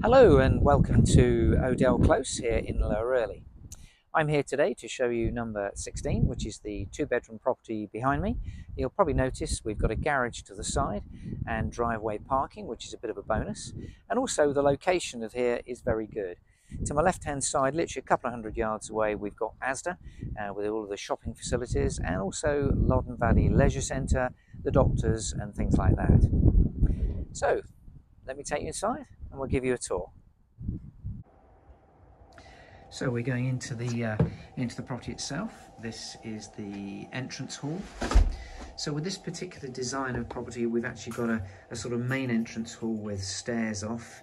Hello and welcome to Odell Close here in Lower Earley. I'm here today to show you number 16, which is the two-bedroom property behind me. You'll probably notice we've got a garage to the side and driveway parking, which is a bit of a bonus. And also the location of here is very good. To my left-hand side, literally a couple of hundred yards away, we've got Asda with all of the shopping facilities, and also Loddon Valley Leisure Centre, the doctors and things like that. So let me take you inside and we'll give you a tour. So we're going into the property itself. This is the entrance hall. So with this particular design of property, we've actually got a sort of main entrance hall with stairs off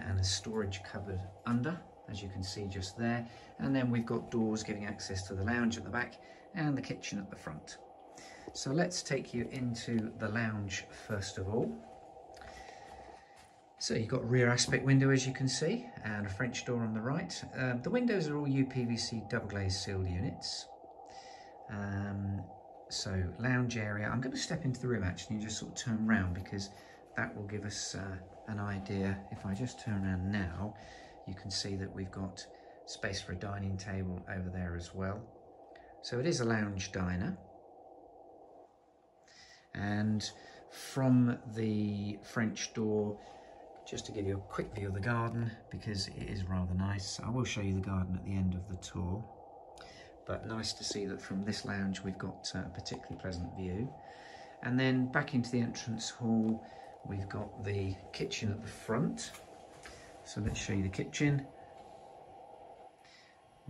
and a storage cupboard under, as you can see just there. And then we've got doors giving access to the lounge at the back and the kitchen at the front. So let's take you into the lounge first of all. So you've got rear aspect window, as you can see, and a French door on the right. The windows are all UPVC double glazed sealed units. So lounge area. I'm going to step into the room actually and just sort of turn round because that will give us an idea. If I just turn around now, you can see that we've got space for a dining table over there as well. So it is a lounge diner. And from the French door, just to give you a quick view of the garden, because it is rather nice. I will show you the garden at the end of the tour, but nice to see that from this lounge we've got a particularly pleasant view. And then back into the entrance hall, we've got the kitchen at the front. So let's show you the kitchen.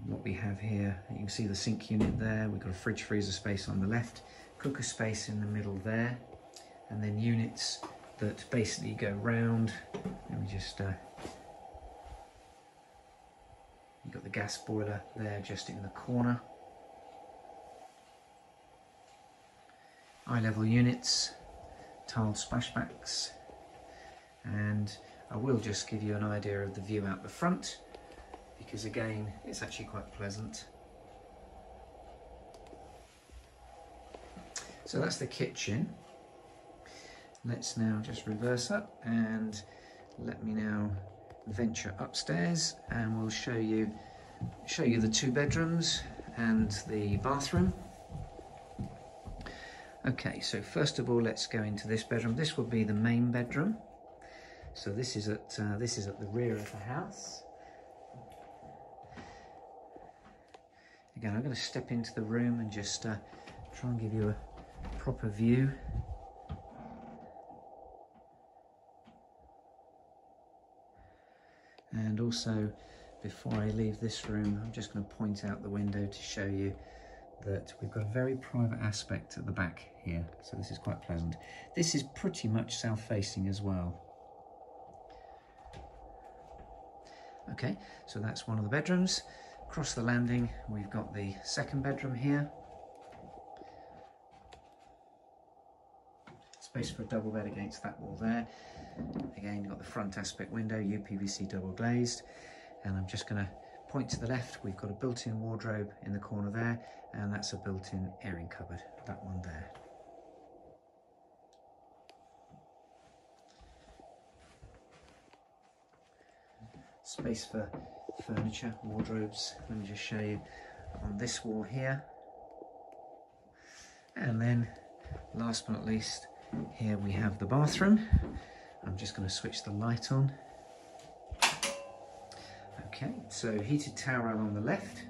What we have here, you can see the sink unit there. We've got a fridge freezer space on the left, cooker space in the middle there, and then units that basically go round. Let me just, you've got the gas boiler there just in the corner. Eye level units, tiled splashbacks, and I will just give you an idea of the view out the front, because again, it's actually quite pleasant. So that's the kitchen. Let's now just reverse up and let me now venture upstairs, and we'll show you the two bedrooms and the bathroom. Okay, so first of all, let's go into this bedroom. This will be the main bedroom. So this is at the rear of the house. Again, I'm going to step into the room and just try and give you a proper view. And also, before I leave this room, I'm just going to point out the window to show you that we've got a very private aspect at the back here. So this is quite pleasant. This is pretty much south-facing as well. Okay, so that's one of the bedrooms. Across the landing, we've got the second bedroom here. Space for a double bed against that wall there. Again, you've got the front aspect window, UPVC double glazed. And I'm just going to point to the left. We've got a built-in wardrobe in the corner there, and that's a built-in airing cupboard, that one there. Space for furniture, wardrobes. Let me just show you on this wall here. And then, last but not least, here we have the bathroom. I'm just going to switch the light on. Okay, so heated towel rail on the left,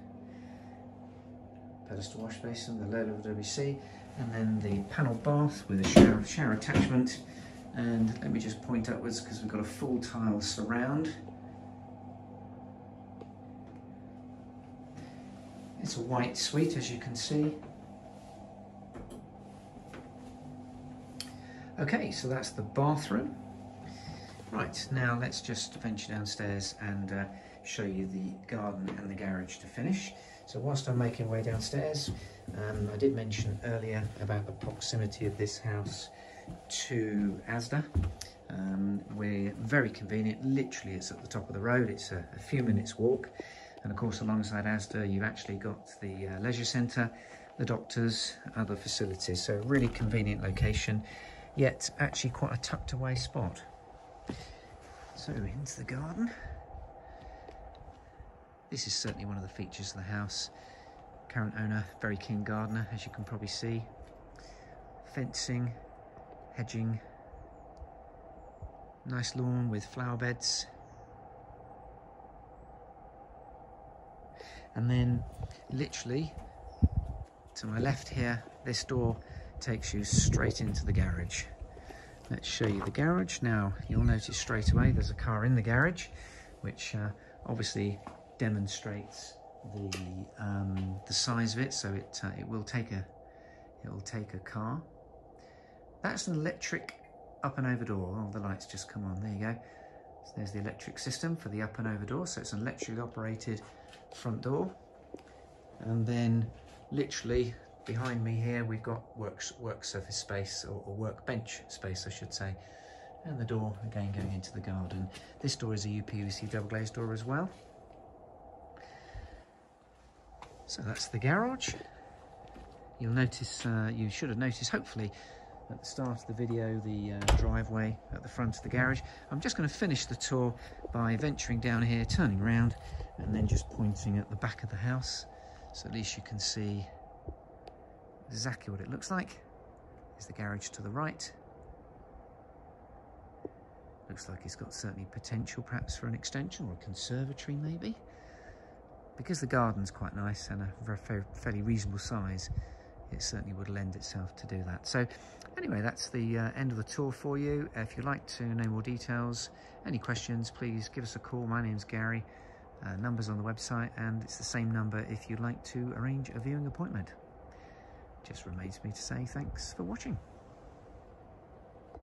pedestal wash basin, the low level WC, and then the panel bath with a shower attachment. And let me just point upwards because we've got a full tile surround. It's a white suite, as you can see. Okay, so that's the bathroom. Right, now let's just venture downstairs and show you the garden and the garage to finish. So whilst I'm making my way downstairs, I did mention earlier about the proximity of this house to Asda. We're very convenient, literally it's at the top of the road, it's a few minutes walk. And of course alongside Asda you've actually got the leisure centre, the doctors, other facilities. So really convenient location, yet actually quite a tucked away spot. So So into the garden. This is certainly one of the features of the house. Current owner, very keen gardener, as you can probably see. Fencing, hedging, nice lawn with flower beds. And then literally to my left here, this door takes you straight into the garage. Let's show you the garage. Now you'll notice straight away there's a car in the garage, which obviously demonstrates the size of it. So it will take a car. That's an electric up and over door. Oh, the lights just come on. There you go. So there's the electric system for the up and over door. So it's an electrically operated front door. And then literally behind me here we've got work surface space, or workbench space I should say, and the door again going into the garden. This door is a UPVC double glazed door as well. So that's the garage. You'll notice, you should have noticed hopefully at the start of the video, the driveway at the front of the garage. I'm just going to finish the tour by venturing down here, turning around, and then just pointing at the back of the house, so at least you can see exactly what it looks like. There's the garage to the right. Looks like it's got certainly potential perhaps for an extension or a conservatory maybe. Because the garden's quite nice and a fairly reasonable size, it certainly would lend itself to do that. So anyway, that's the end of the tour for you. If you'd like to know more details, any questions, please give us a call. My name's Gary. Number's on the website, and it's the same number if you'd like to arrange a viewing appointment. Just remains me to say thanks for watching.